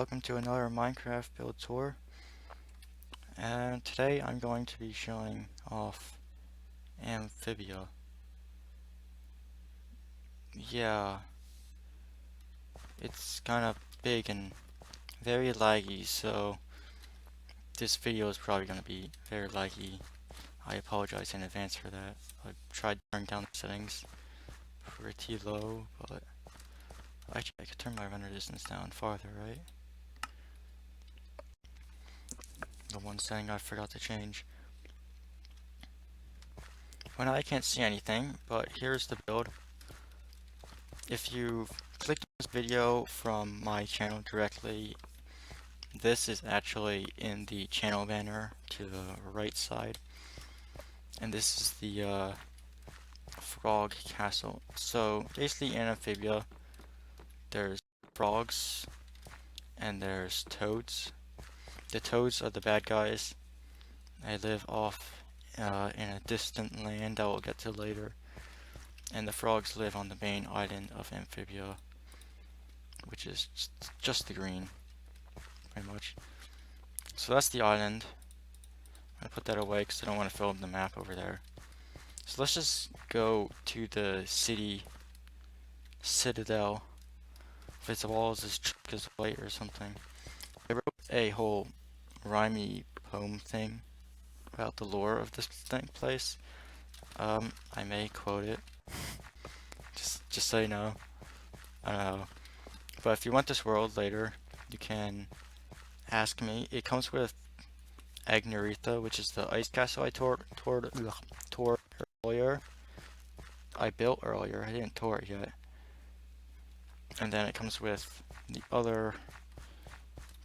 welcome to another Minecraft build tour. And today I'm going to be showing off Amphibia. Yeah, it's kind of big and very laggy, so this video is probably going to be very laggy. I apologize in advance for that. I tried turning down the settings pretty low, but actually I could turn my render distance down farther, right? The one setting I forgot to change. Well, now I can't see anything, but here's the build. If you clicked on this video from my channel directly, this is actually in the channel banner to the right side. And this is the frog castle. So basically in Amphibia, there's frogs and there's toads. The toads are the bad guys. They live off in a distant land that we'll get to later. And the frogs live on the main island of Amphibia, which is just the green, pretty much. So that's the island. I'm gonna put that away because I don't want to fill up the map over there. So let's just go to the citadel. If its walls is chalk as white or something. I wrote a whole rhymey poem thing about the lore of this place. I may quote it. just so you know. I don't know. But if you want this world later, you can ask me. It comes with Agneritha, which is the ice castle I toured earlier. I built earlier. I didn't tour it yet. And then it comes with the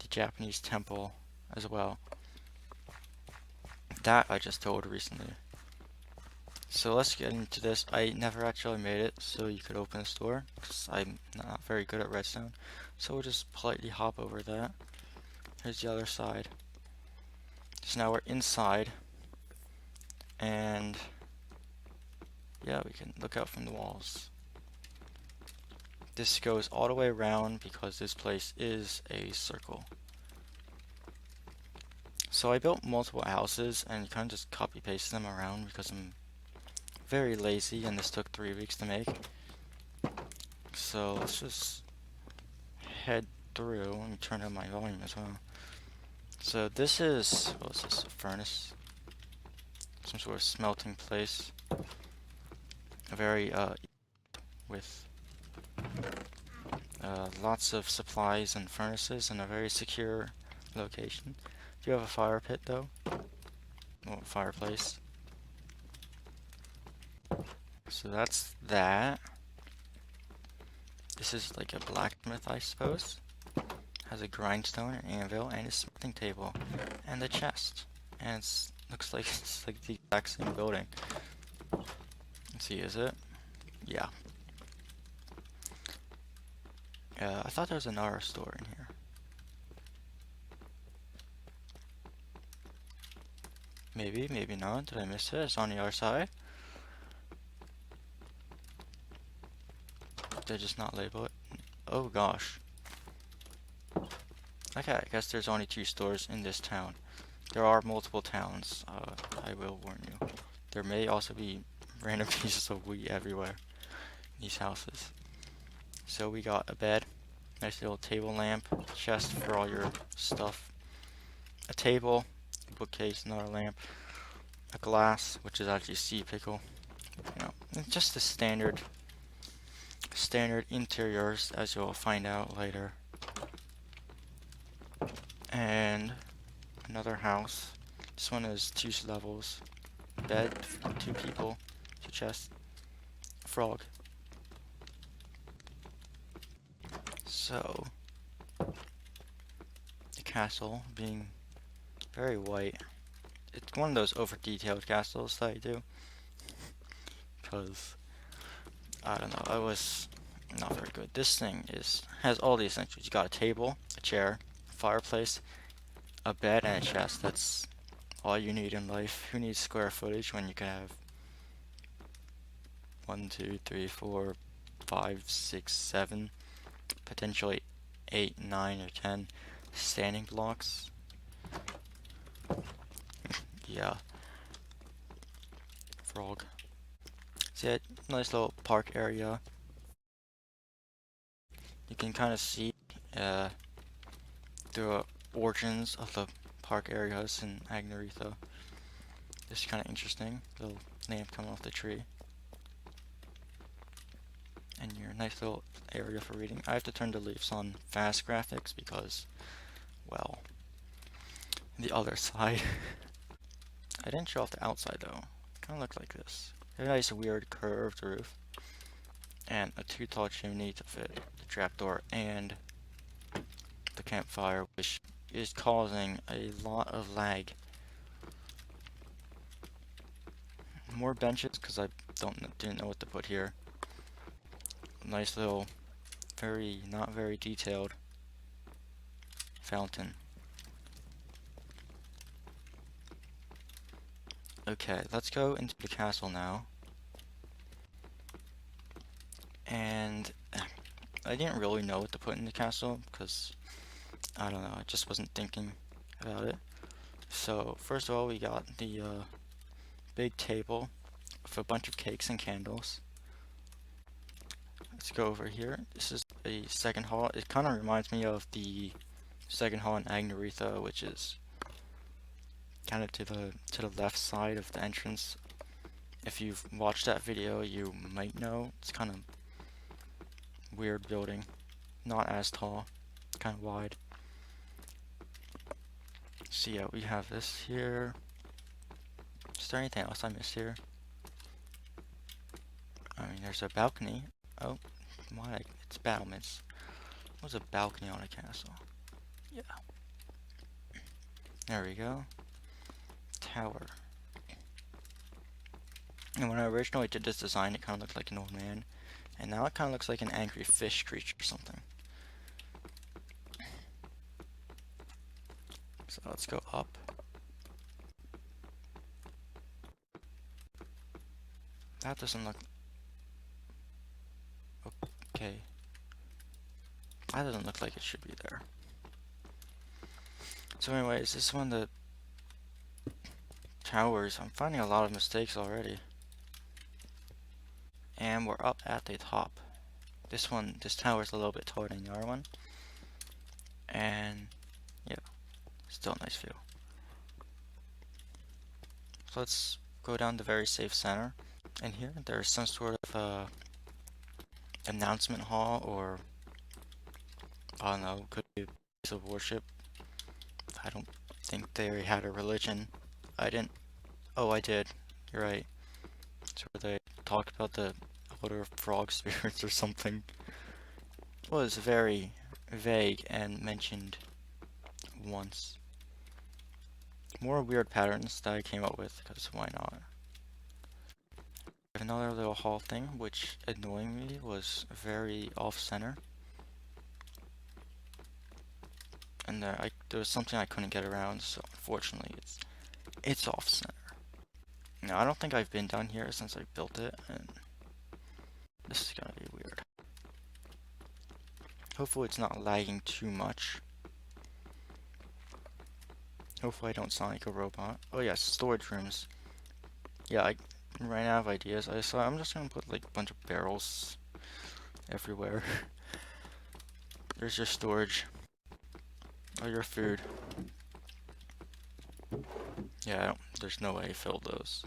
Japanese temple as well. That I just toured recently. So let's get into this. I never actually made it so you could open this door because I'm not very good at redstone. So we'll just politely hop over that. Here's the other side. So now we're inside. And yeah, we can look out from the walls. This goes all the way around because this place is a circle. So I built multiple houses and you kind of just copy paste them around because I'm very lazy and this took 3 weeks to make. So let's just head through. Let me turn up my volume as well. So this is, what is this, a furnace? Some sort of smelting place. A very, with lots of supplies and furnaces and a very secure location. Do you have a fire pit though? Well, fireplace. So that's that. This is like a blacksmith, I suppose. Has a grindstone, an anvil, and a smithing table, and a chest. And it looks like it's like the exact same building. Let's see, is it? Yeah. I thought there was another store in here. Maybe, maybe not. Did I miss it? It's on the other side. Did I just not label it? Oh gosh. Okay, I guess there's only 2 stores in this town. There are multiple towns, I will warn you. There may also be random pieces of wheat everywhere in these houses. So we got a bed, nice little table lamp, chest for all your stuff, a table, a bookcase, another lamp, a glass, which is actually sea pickle, you know, just the standard interiors, as you'll find out later. And another house. This one is 2 levels. Bed for 2 people. 2 chests. Frog. So the castle being very white. It's one of those over detailed castles that I do. Because I don't know, I was not very good. This thing has all the essentials. You got a table, a chair, a fireplace, a bed, and a chest. That's all you need in life. Who needs square footage when you can have 1, 2, 3, 4, 5, 6, 7, potentially 8, 9, or 10 standing blocks. Yeah, frog. See it? Nice little park area. You can kind of see uh, the origins of the park areas in Agnaretha. This is kind of interesting. Little lamp coming off the tree. And your nice little area for reading. I have to turn the leaves on fast graphics because, well, the other side. I didn't show off the outside though. Kind of looks like this. A nice weird curved roof. And a 2 tall chimney to fit the trapdoor and the campfire, which is causing a lot of lag. More benches because I didn't know what to put here. Nice little, not very detailed fountain. Okay, let's go into the castle now. And I didn't really know what to put in the castle because I don't know, I just wasn't thinking about it. So first of all, we got the big table with a bunch of cakes and candles. Let's go over here. This is a second hall. It kind of reminds me of the second hall in Agnaretha, which is kind of to the left side of the entrance. If you've watched that video, you might know. It's kind of weird building, not as tall, kind of wide. So yeah, we have this here. Is there anything else I missed here? I mean, there's a balcony. Oh, why? It's battlements. What's a balcony on a castle? Yeah. There we go. Tower. And when I originally did this design, it kind of looked like an old man. And now it kind of looks like an angry fish creature or something. So let's go up. That doesn't look... Okay. That doesn't look like it should be there. So anyways, this is one of the towers. I'm finding a lot of mistakes already. And we're up at the top. This tower is a little bit taller than the other one. And yeah, still a nice view. So let's go down the very safe center. And here there's some sort of announcement hall, or I don't know, could be a place of worship. I don't think they had a religion. I didn't. Oh, I did. You're right. It's where they talked about the older frog spirits or something. It was very vague and mentioned once. More weird patterns that I came up with, because why not? Another little hall thing, which annoyingly was very off-center. And there was something I couldn't get around, so unfortunately it's off-center. Now, I don't think I've been down here since I built it, and this is gonna be weird. Hopefully it's not lagging too much. Hopefully I don't sound like a robot. Oh yes, storage rooms. Yeah, I ran out of ideas. I'm just gonna put like a bunch of barrels everywhere. There's your storage. Or your food. Yeah, there's no way I filled those.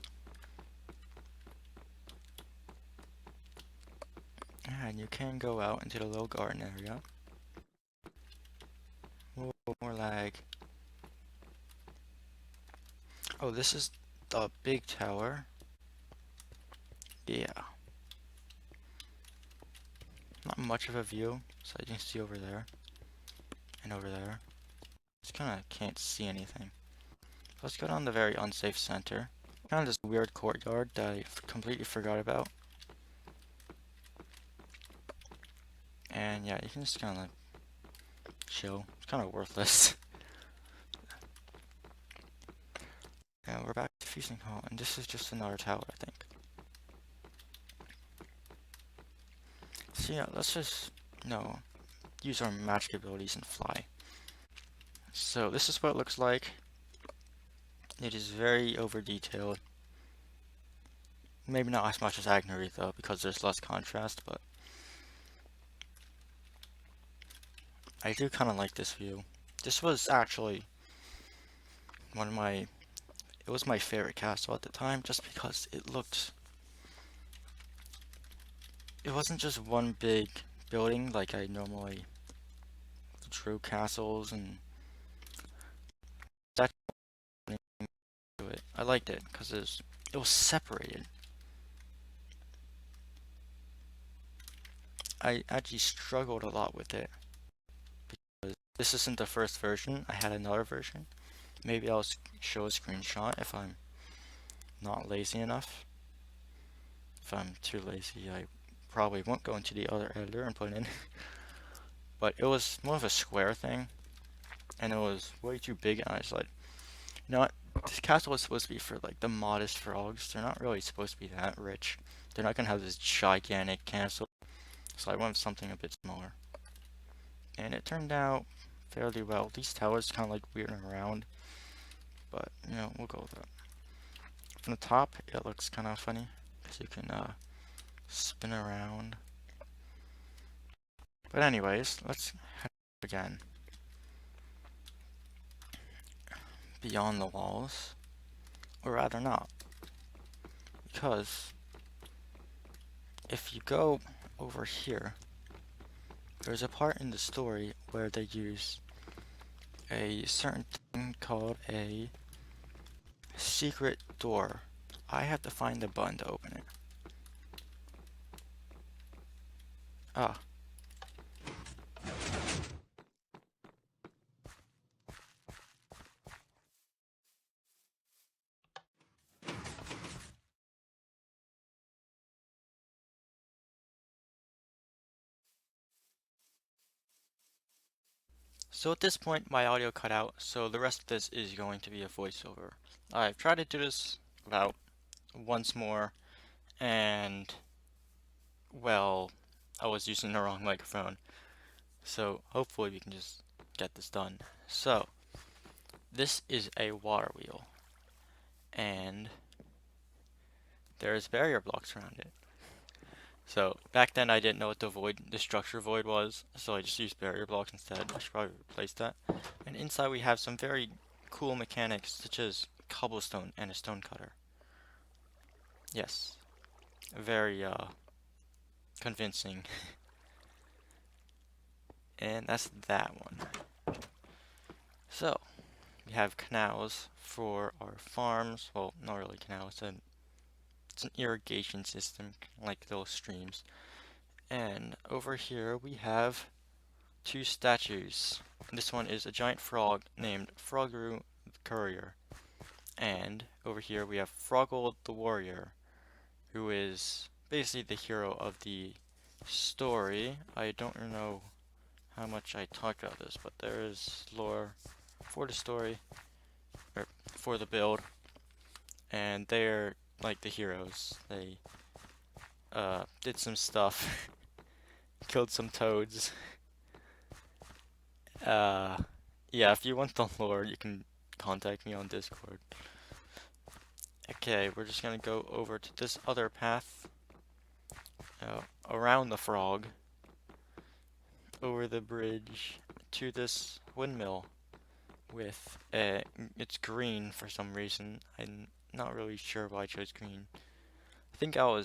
And you can go out into the little garden area. Whoa, more lag. Oh, this is the big tower. Yeah. Not much of a view, so you can see over there. And over there. Just kinda can't see anything. Let's go down the very unsafe center. Kind of this weird courtyard that I completely forgot about. And yeah, you can just kind of chill. It's kind of worthless. And we're back to Feasting Hall, and this is just another tower, I think. So yeah, let's just... No. use our magic abilities and fly. So this is what it looks like. It is very over detailed. Maybe not as much as Agnery though, because there's less contrast, but I do kind of like this view. This was actually it was my favorite castle at the time, just because it wasn't just one big building like I normally drew castles and that to it. I liked it because it was separated. I actually struggled a lot with it because this isn't the first version. I had another version. Maybe I'll show a screenshot if I'm not lazy enough. If I'm too lazy, I probably won't go into the other editor and put it in. But it was more of a square thing, and it was way too big, and I was like, you know what? This castle was supposed to be for like the modest frogs. They're not really supposed to be that rich. They're not gonna have this gigantic castle. So I went with something a bit smaller. And it turned out fairly well. These towers kind of like weirding around, but you know, we'll go with that. From the top, it looks kind of funny because you can spin around. But anyways, let's head again. Beyond the walls, or rather not, because if you go over here, there's a part in the story where they use a certain thing called a secret door. I have to find the button to open it. Ah. So at this point my audio cut out, so the rest of this is going to be a voiceover. I've tried to do this about once more, and well, I was using the wrong microphone. So hopefully we can just get this done. So this is a water wheel, and there's barrier blocks around it. So back then I didn't know what the structure void was, so I just used barrier blocks instead. I should probably replace that. And inside we have some very cool mechanics, such as cobblestone and a stone cutter. Yes, very convincing. And that's that one. So we have canals for our farms. Well, not really canals. It's an irrigation system, like those streams. And over here we have two statues. This one is a giant frog named Froggeroo the Courier. And over here we have Frogold the Warrior, who is basically the hero of the story. I don't know how much I talked about this, but there is lore for the story, or for the build, and they're like the heroes. They did some stuff, killed some toads. Yeah, if you want the lore, you can contact me on Discord. Okay, we're just gonna go over to this other path, around the frog, over the bridge to this windmill with it's green for some reason. I'm not really sure why I chose green. I think I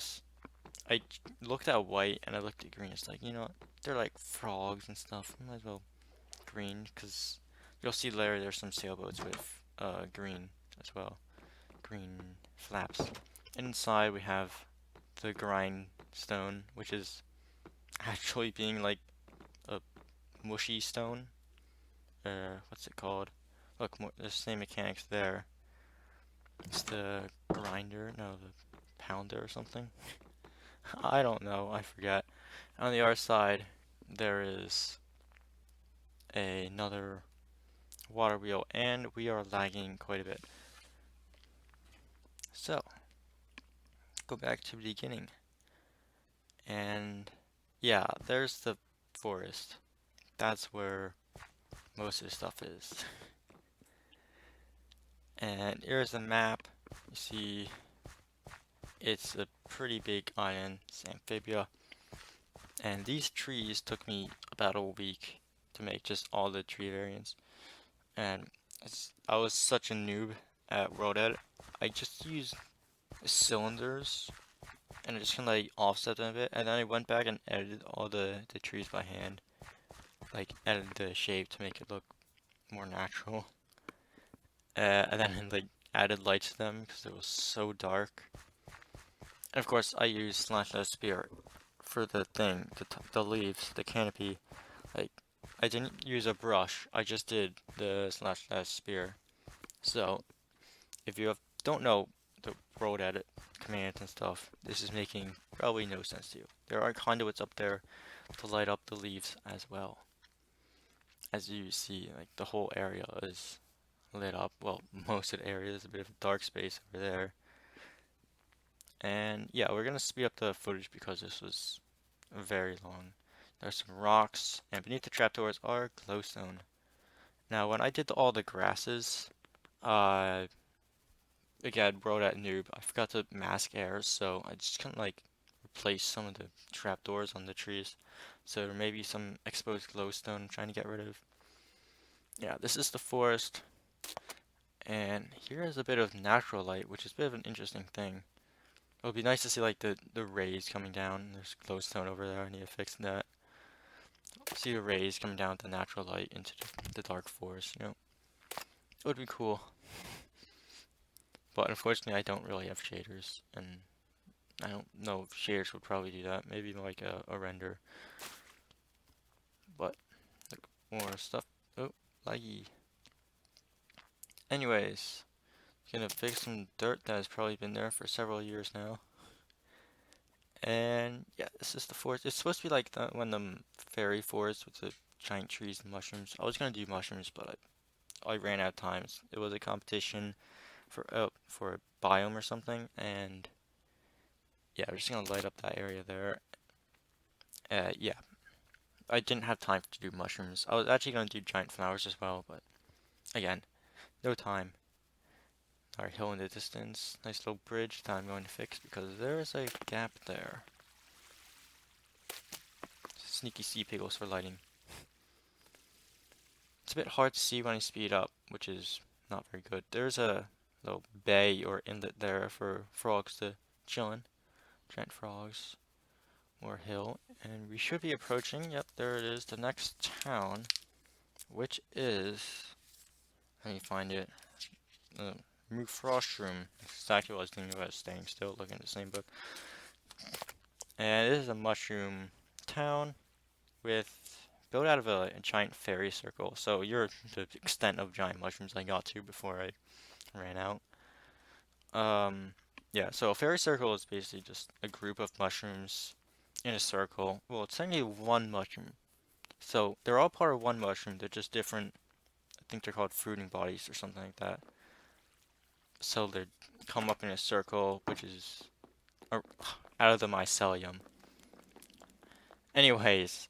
looked at white and I looked at green. It's like, you know, they're like frogs and stuff. Might as well green, because you'll see later there's some sailboats with green as well. Green flaps. And inside we have the grindstone, which is actually being like a mushy stone. What's it called? Look, there's the same mechanics there. It's the grinder, no, the pounder or something. I don't know, I forget. On the other side, there is another water wheel, and we are lagging quite a bit. So, go back to the beginning. And yeah, there's the forest. that's where most of the stuff is. And here's the map. You see, it's a pretty big island. It's Amphibia. And these trees took me about a week to make, just all the tree variants. And I was such a noob at World Edit. I just used cylinders and I just kind of like offset them a bit. And then I went back and edited all the trees by hand. Like edited the shape to make it look more natural. And then like added light to them because it was so dark. And of course I used slash spear for the thing, the leaves, the canopy. Like, I didn't use a brush, I just did the slash spear. So, if you don't know the world edit commands and stuff, this is making probably no sense to you. There are conduits up there to light up the leaves as well. As you see, like, the whole area is lit up. Well, most of the area is a bit of dark space over there. And yeah, we're gonna speed up the footage because this was very long. There's some rocks, and beneath the trapdoors are glowstone. Now, when I did all the grasses, uh, again, wrote at noob, I forgot to mask errors, so I just kind of like replace some of the trapdoors on the trees. So there may be some exposed glowstone I'm trying to get rid of. Yeah, this is the forest, and here is a bit of natural light, which is a bit of an interesting thing. It would be nice to see like the rays coming down. There's glowstone over there, I need to fix that. See the rays coming down with the natural light into the dark forest, you know. It would be cool. But unfortunately, I don't really have shaders, and I don't know if shaders would probably do that. Maybe like a render. But, look, more stuff. Oh, laggy. Anyways, gonna fix some dirt that has probably been there for several years now. And yeah, this is the forest. It's supposed to be like one of them fairy forests with the giant trees and mushrooms. I was gonna do mushrooms, but I ran out of time. It was a competition for a biome or something, and yeah, we're just gonna light up that area there. Yeah, I didn't have time to do mushrooms. I was actually gonna do giant flowers as well, but again, no time. Our hill in the distance, nice little bridge that I'm going to fix because there is a gap there. Sneaky sea pickles for lighting. It's a bit hard to see when I speed up, which is not very good. There's a little bay or inlet there for frogs to chill in. Giant frogs. More hill. And we should be approaching, yep, there it is, the next town, which is, let me find it, Frostrum. Exactly what I was thinking about staying still, looking at the same book. And this is a mushroom town built out of a giant fairy circle. So you're the extent of giant mushrooms I got to before I ran out. Yeah, so a fairy circle is basically just a group of mushrooms in a circle. Well, it's only one mushroom. So they're all part of one mushroom. They're just different. I think they're called fruiting bodies or something like that. So they come up in a circle, which is out of the mycelium. Anyways,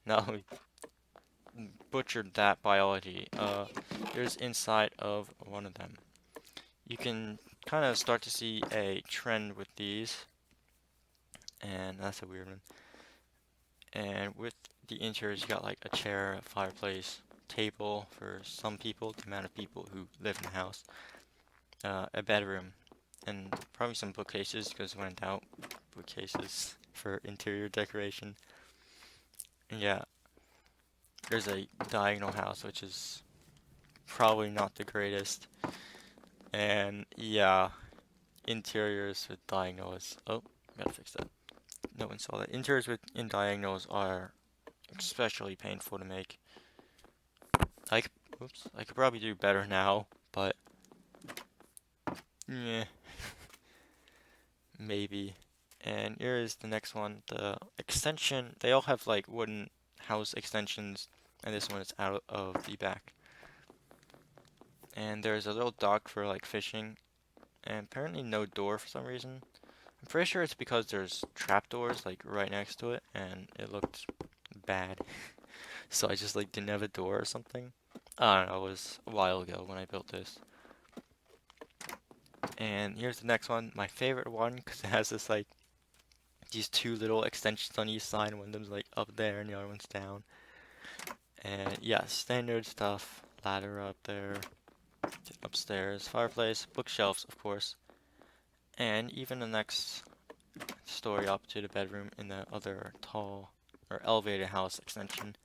now we butchered that biology. Here's inside of one of them. You can kind of start to see a trend with these, and that's a weird one. And with the interiors, you got like a chair, a fireplace, table for some people, the amount of people who live in the house, a bedroom, and probably some bookcases because when in doubt, bookcases for interior decoration. And yeah, there's a diagonal house, which is probably not the greatest. And yeah, interiors with diagonals. Oh, gotta fix that. No one saw that. Interiors in diagonals are especially painful to make. Oops, I could probably do better now, but yeah, maybe. And here is the next one. The extension, they all have like wooden house extensions, and this one is out of the back. And there's a little dock for like fishing, and apparently no door for some reason. I'm pretty sure it's because there's trapdoors like right next to it, and it looked bad. so I just like didn't have a door or something. I don't know, it was a while ago when I built this. And here's the next one, my favorite one, because it has this like these two little extensions on each side. One of them's like up there and the other one's down. And yeah, standard stuff. Ladder up there, upstairs, fireplace, bookshelves, of course. And even the next story up to the bedroom in the other tall or elevated house extension.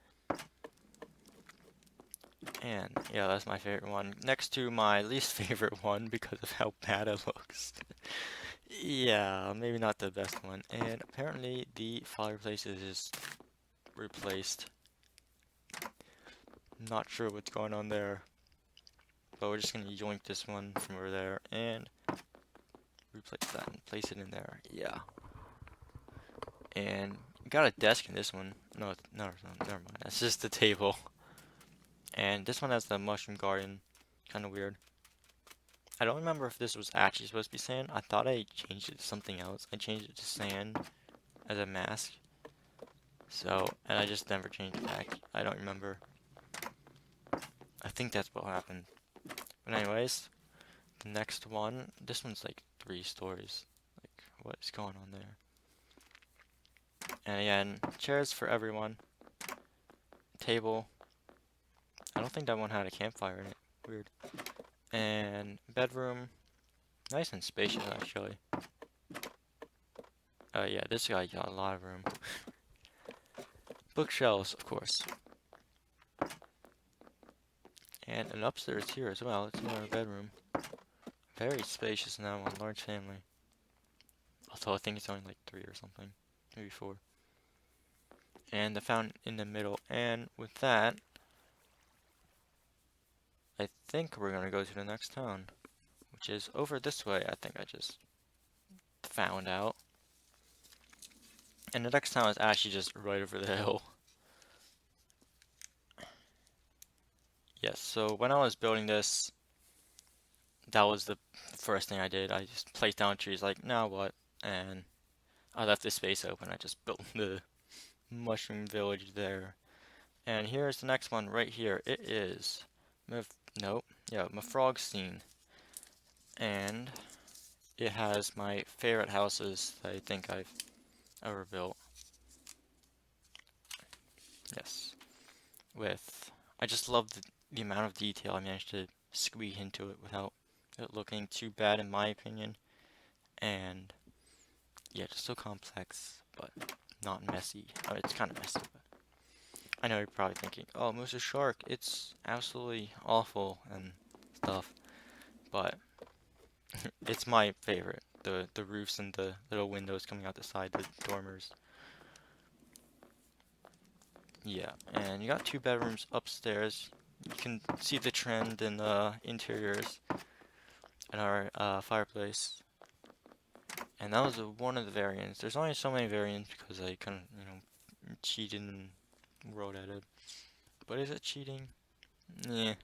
And yeah, that's my favorite one. Next to my least favorite one because of how bad it looks. Yeah, maybe not the best one. And apparently the fireplace is just replaced. Not sure what's going on there. But we're just gonna yoink this one from over there and replace that and place it in there. Yeah. And got a desk in this one. No, no, never mind. That's just the table. And this one has the mushroom garden. Kind of weird. I don't remember if this was actually supposed to be sand. I thought I changed it to something else. I changed it to sand as a mask. So, and I just never changed it back. I don't remember. I think that's what happened. But anyways, the next one, this one's like 3 stories. Like, what is going on there? And again, chairs for everyone. Table. I don't think that one had a campfire in it. Weird. And bedroom. Nice and spacious, actually. Yeah, this guy got a lot of room. Bookshelves, of course. And an upstairs here as well. It's another bedroom. Very spacious in that one. Large family. Although I think it's only like 3 or something. Maybe 4. And the fountain in the middle. And with that, I think we're gonna go to the next town, which is over this way. I think I just found out. And the next town is actually just right over the hill. Yes, so when I was building this, that was the first thing I did. I just placed down trees like, now what? And I left the space open. I just built the mushroom village there. And here's the next one right here. It is, my frog scene. And it has my favorite houses that I think I've ever built. Yes. I just love the amount of detail I managed to squeeze into it without it looking too bad in my opinion. And yeah, just so complex, but not messy. I mean, it's kind of messy, but I know you're probably thinking, oh, Moose's Shark, it's absolutely awful and stuff, but it's my favorite. The roofs and the little windows coming out the side, the dormers. Yeah, and you got 2 bedrooms upstairs. You can see the trend in the interiors in our fireplace. And that was one of the variants. There's only so many variants because I kind of, cheated and wrote at it. But is it cheating? Yeah.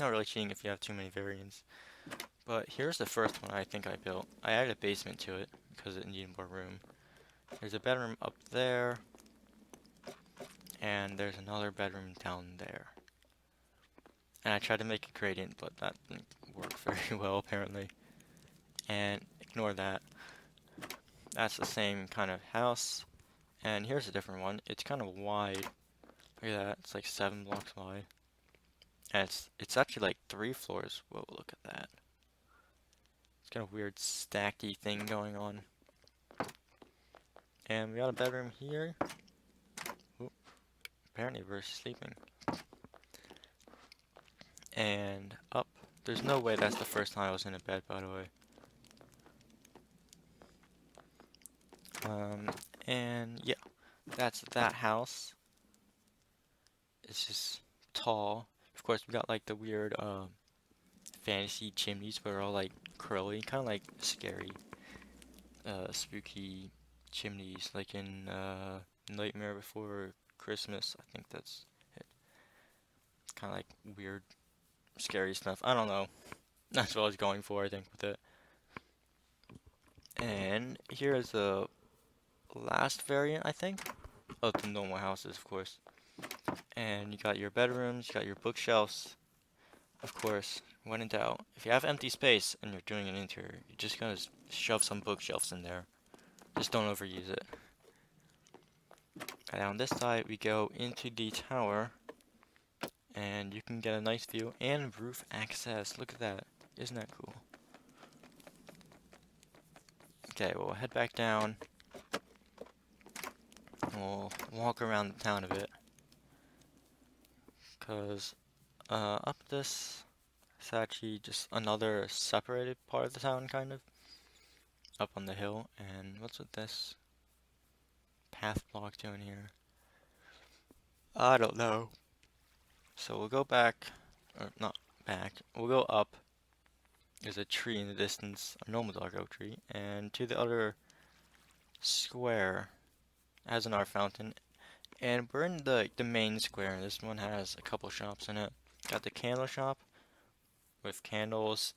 Not really cheating if you have too many variants. But here's the first one I think I built. I added a basement to it because it needed more room. There's a bedroom up there. And there's another bedroom down there. And I tried to make a gradient, but that didn't work very well apparently. And ignore that. That's the same kind of house. And here's a different one. It's kind of wide. Look at that. It's like 7 blocks wide. And it's actually like 3 floors. Whoa, look at that. It's got a weird stacky thing going on. And we got a bedroom here. Oop. Apparently we're sleeping. And up. There's no way that's the first time I was in a bed, by the way. And yeah, that's that house. It's just tall. Of course, we got like the weird fantasy chimneys, but they're all like curly, kind of like scary, spooky chimneys, like in Nightmare Before Christmas. I think that's it. It's kind of like weird, scary stuff. I don't know. That's what I was going for, I think, with it. And here is the last variant, I think, of the normal houses, of course. And you got your bedrooms, you got your bookshelves. Of course, when in doubt, if you have empty space and you're doing an interior, you're just gonna shove some bookshelves in there. Just don't overuse it. And on this side, we go into the tower, and you can get a nice view and roof access. Look at that. Isn't that cool? Okay, we'll head back down. We'll walk around the town a bit. Because up this, it's actually just another separated part of the town, kind of. Up on the hill. And what's with this path block doing here? I don't know. So we'll go back, or not back, we'll go up. There's a tree in the distance, a normal dark oak tree, and to the other square has an art fountain. And we're in the main square. This one has a couple shops in it. Got the candle shop with candles.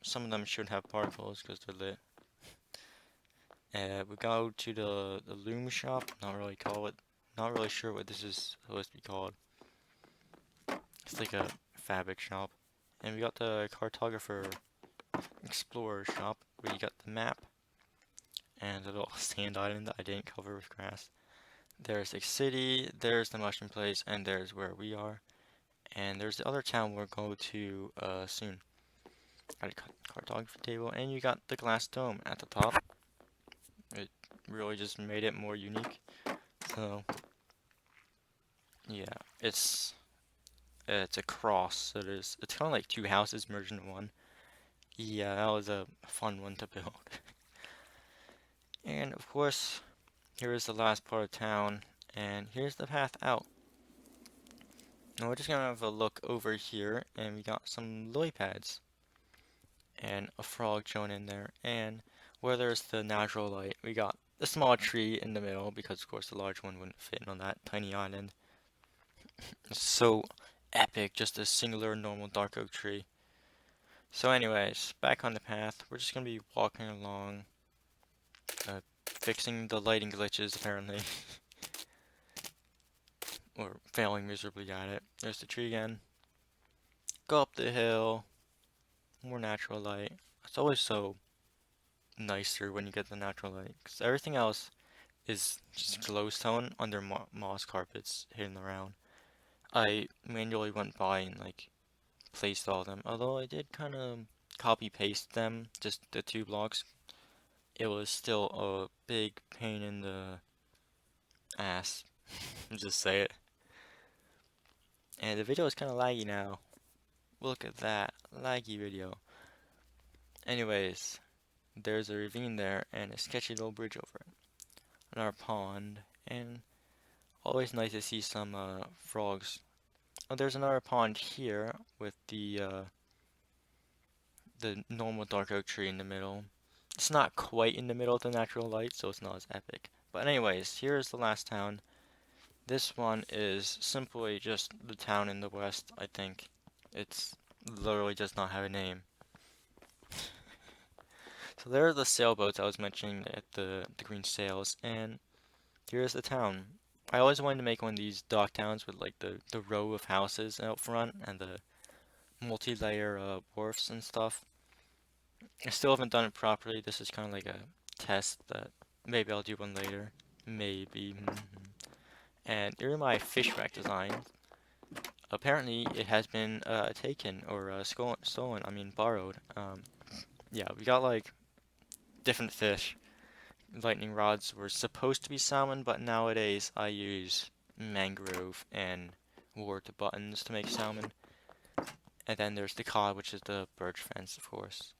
Some of them should have particles because they're lit. We go to the loom shop. Not really sure what this is supposed to be called. It's like a fabric shop. And we got the cartographer explorer shop where you got the map and a little sand island that I didn't cover with grass. There's a city, there's the mushroom place, and there's where we are. And there's the other town we're going to soon. Got a cartography table, and you got the glass dome at the top. It really just made it more unique. So yeah, it's a cross. It's kind of like two houses merged into one. Yeah, that was a fun one to build. And of course, here is the last part of town, and here's the path out. Now we're just gonna have a look over here, and we got some lily pads and a frog shown in there. And where there's the natural light, we got a small tree in the middle because, of course, the large one wouldn't fit on that tiny island. It's so epic, just a singular normal dark oak tree. So, anyways, back on the path, we're just gonna be walking along, fixing the lighting glitches apparently, or failing miserably at it. There's the tree again. Go up the hill. More natural light. It's always so nicer when you get the natural light, because everything else is just glowstone under moss carpets hidden around. I manually went by and like placed all of them, although I did kind of copy paste them, just the two blocks. It was still a big pain in the ass. Just say it. And the video is kind of laggy now. Look at that laggy video. Anyways, there's a ravine there and a sketchy little bridge over it. And our pond, and always nice to see some frogs. Oh, there's another pond here with the normal dark oak tree in the middle. It's not quite in the middle of the natural light, so it's not as epic. But anyways, here's the last town. This one is simply just the town in the west, I think. It's literally does not have a name. So there are the sailboats I was mentioning at the green sails, and here's the town. I always wanted to make one of these dock towns with like the row of houses out front and the multi-layer wharfs and stuff. I still haven't done it properly. This is kind of like a test that maybe I'll do one later. Maybe. And here are my fish rack designs. Apparently it has been taken or stolen, I mean borrowed. Yeah, we got like different fish. Lightning rods were supposed to be salmon, but nowadays I use mangrove and wart buttons to make salmon. And then there's the cod, which is the birch fence, of course.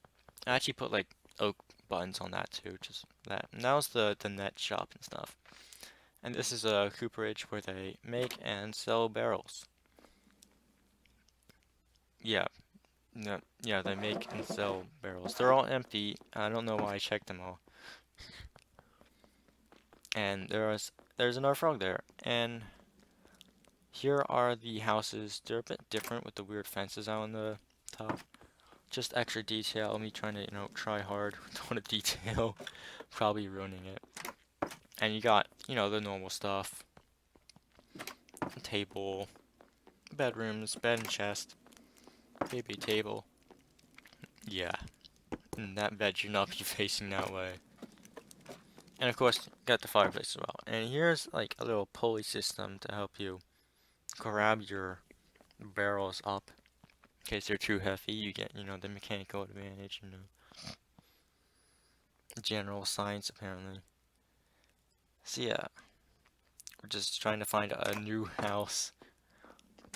I actually put like oak buttons on that too, just that. And that was the net shop and stuff. And this is a cooperage where they make and sell barrels. Yeah, no, yeah, they make and sell barrels. They're all empty. I don't know why I checked them all. And there's another frog there. And here are the houses. They're a bit different with the weird fences out on the top. Just extra detail. Me trying to, try hard with all the detail. Probably ruining it. And you got, the normal stuff. table, bedrooms, bed and chest, maybe table. Yeah, and that bed should not be facing that way. And of course, got the fireplace as well. And here's like a little pulley system to help you grab your barrels up in case they're too heavy. You get, the mechanical advantage, general science apparently. So yeah, we're just trying to find a new house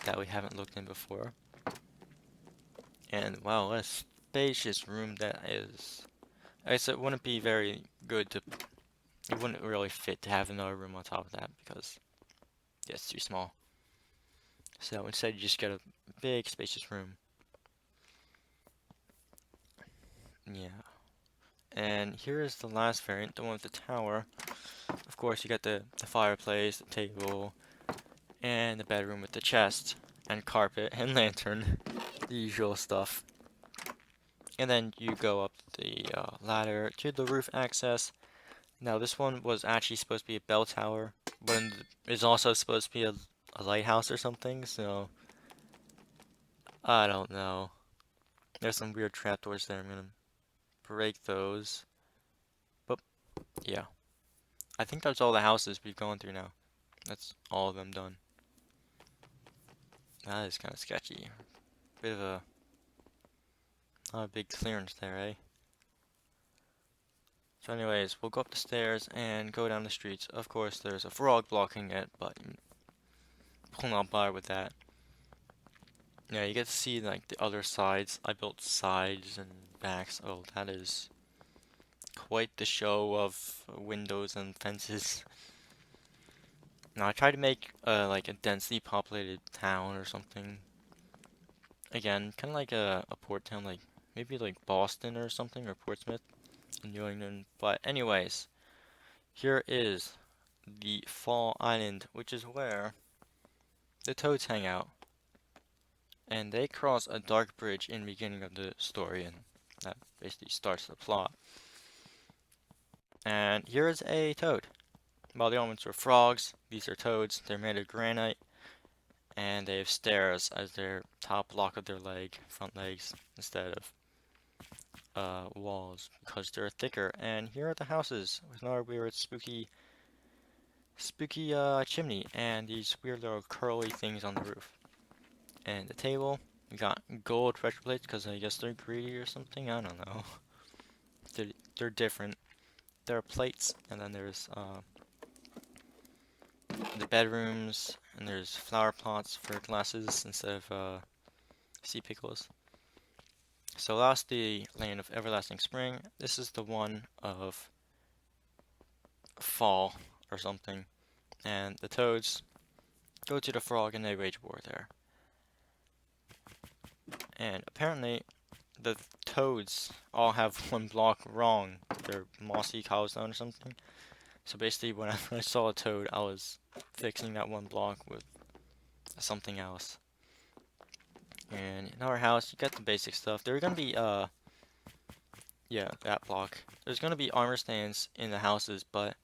that we haven't looked in before. And wow, what a spacious room that is. I guess it wouldn't be very good to, it wouldn't really fit to have another room on top of that because yeah, it's too small. So instead you just get a big spacious room. Yeah. And here is the last variant, the one with the tower. Of course, you got the fireplace, the table, and the bedroom with the chest, and carpet, and lantern. The usual stuff. And then you go up the ladder to the roof access. Now, this one was actually supposed to be a bell tower, but it's also supposed to be a lighthouse or something, so I don't know. There's some weird trapdoors there. I'm gonna break those. But yeah, I think that's all the houses we've gone through now. That's all of them done. That is kind of sketchy. Bit of not a big clearance there, eh? So anyways, we'll go up the stairs and go down the streets. Of course, there's a frog blocking it, but will not bother with that. Yeah, you get to see like the other sides. I built sides and backs. Oh, that is quite the show of windows and fences. Now I tried to make like a densely populated town or something. Again, kind of like a port town, like maybe like Boston or something, or Portsmouth in New England. But anyways, here is the Fall Island, which is where the toads hang out. And they cross a dark bridge in the beginning of the story, and that basically starts the plot. And here is a toad. While the elements were frogs, these are toads. They're made of granite, and they have stairs as their top block of their front legs, instead of walls, because they're thicker. And here are the houses with another weird spooky chimney and these weird little curly things on the roof. And the table, we got gold pressure plates because I guess they're greedy or something. I don't know. They're different. There are plates, and then there's the bedrooms, and there's flower pots for glasses instead of sea pickles. So that's the land of everlasting spring. This is the one of fall or something. And the toads go to the frog and they wage war there. And apparently the toads all have one block wrong. They're mossy cobblestone or something. So basically whenever I saw a toad, I was fixing that one block with something else. And in our house, you got the basic stuff. There are gonna be yeah, that block. There's gonna be armor stands in the houses, but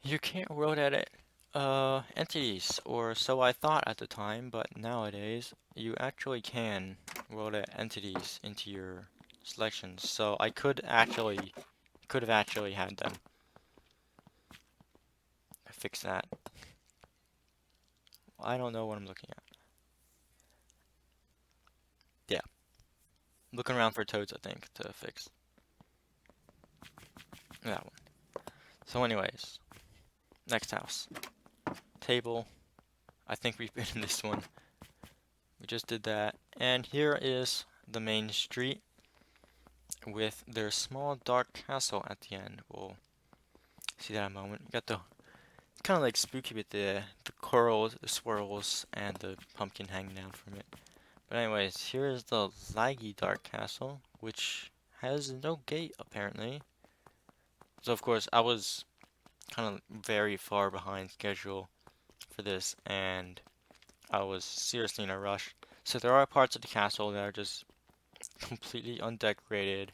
you can't world edit entities, or so I thought at the time, but nowadays you actually can world edit entities into your selections. So I could have actually had them. Fix that. I don't know what I'm looking at. Yeah. Looking around for toads, I think, to fix. That one. So anyways, next house. Table. I think we've been in this one. We just did that. And here is the main street with their small dark castle at the end. We'll see that in a moment. You got the kind of like spooky with the corals, the swirls, and the pumpkin hanging down from it. But anyways, here is the laggy dark castle, which has no gate apparently. So of course I was kind of very far behind schedule for this, and I was seriously in a rush. So there are parts of the castle that are just completely undecorated,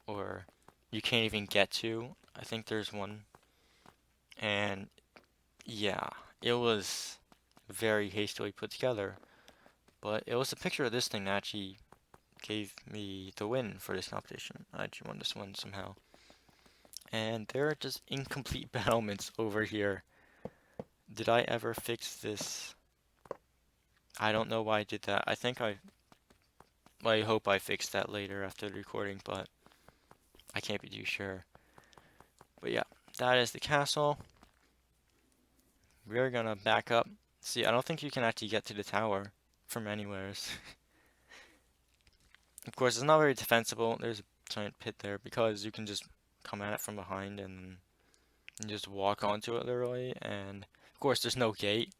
or you can't even get to. I think there's one, and yeah, it was very hastily put together, but it was a picture of this thing that actually gave me the win for this competition. I actually won this one somehow. And there are just incomplete battlements over here. Did I ever fix this? I don't know why I did that. I hope I fixed that later after the recording, but I can't be too sure. But yeah, that is the castle. We're gonna back up. See, I don't think you can actually get to the tower from anywheres. Of course, it's not very defensible. There's a giant pit there because you can just come at it from behind and just walk onto it literally. And of course, there's no gate.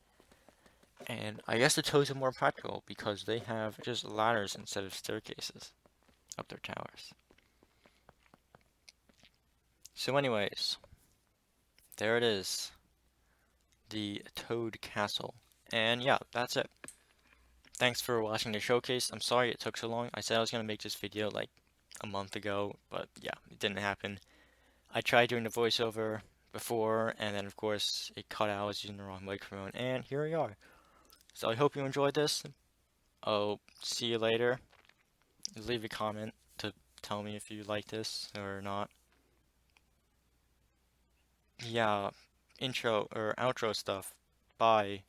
And I guess the toads are more practical because they have just ladders instead of staircases up their towers. So anyways, there it is. The Toad Castle. And yeah, that's it. Thanks for watching the showcase. I'm sorry it took so long. I said I was going to make this video like a month ago, but yeah, it didn't happen. I tried doing the voiceover before, and then of course it cut out. I was using the wrong microphone, and here we are. So I hope you enjoyed this. I'll see you later. Leave a comment to tell me if you like this or not. Yeah, intro or outro stuff. Bye.